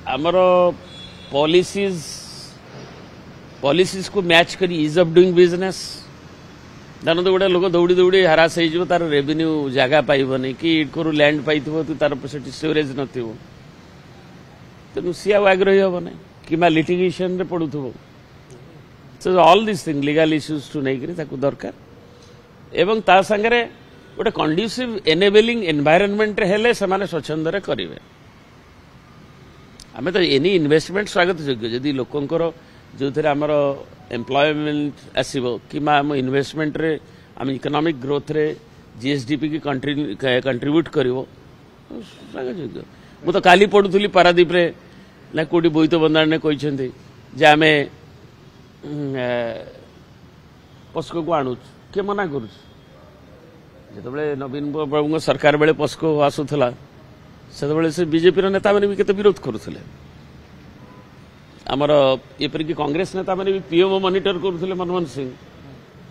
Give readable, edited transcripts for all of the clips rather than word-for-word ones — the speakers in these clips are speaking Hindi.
आमर पॉलिसीज को मैच करी इज ऑफ डूइंग बिजनेस जान तो गोटे लोक दौड़ी दौड़ी हारास हो तार रेवेन्यू जगह पाइबनी कि इटकोर लैंड पाई तार स्टोरेज नथिबो तेणु सी आग्रही हम ना कि लिटिगेशन पड़ू so all this thing legal issues too नहीं दरकार एवं ता संगे गोटे कंडुसिव एनेबलिंग एनवायरनमेंट हेले से स्वच्छंद करेंगे आम तो एनी इन्वेस्टमेंट स्वागत योग्य जदि लोकंर जो थे आमर एम्प्लॉयमेंट आसो कि आम इन्वेस्टमेंट रे आम इकोनॉमिक ग्रोथ रे जीएसडीपी की कंट्रीब्यूट कर स्वागत योग्य मु तो काली पढ़ुली पारादीप रे ना कोटी बोईत बंधाण ने कहते जे आम पस्को को आणु किए मना करू जो नवीन बाबू सरकार बेले पस्को आसूला से बीजेपी नेता मैंने भी केते विरोध करुले आमर एपरिक कांग्रेस नेता मैंने भी पीएमओ मॉनिटर करुले मनमोहन सिंह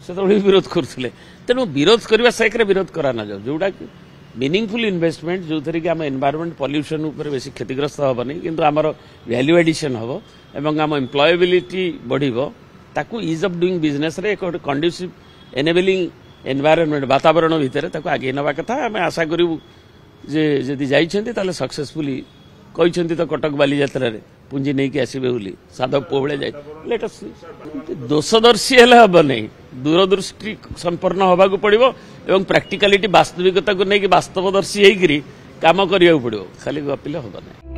से विरोध करुले तेणु विरोध करने सैक विरोध करा ना जाओ जोटा कि मीनिंगफुल इन्वेस्टमेंट जो थे कि आम एनवायरनमेंट पॉल्यूशन उपर बेसी क्षतिग्रस्त हेनी किंतु आमर वैल्यू एडिशन हम एवं आम एम्प्लॉयबिलिटी बढ़िबो ताकू इज ऑफ डूइंग बिजनेस रे एक कंडुसिव एनेबलिंग एनवायरनमेंट वातावरण भितर ताकू आगे नवा कथा आम आशा करूँ जे जदि जाइछन्ति ताले सक्सेसफुली कहते तो कटक बाली यात्रा रे पुंजी नहीं कि आसबे बोली साधव पोबळे जाय लेट अस सी दोषदर्शी हेले हब नहीं दूरदृष्टि संपन्न होबा को पड़िबो एवं प्रैक्टिकलिटी वास्तविकता को नहीं कि वास्तवदर्शी हेकरी काम करिया पड़िबो खाली गपिले हब नहीं।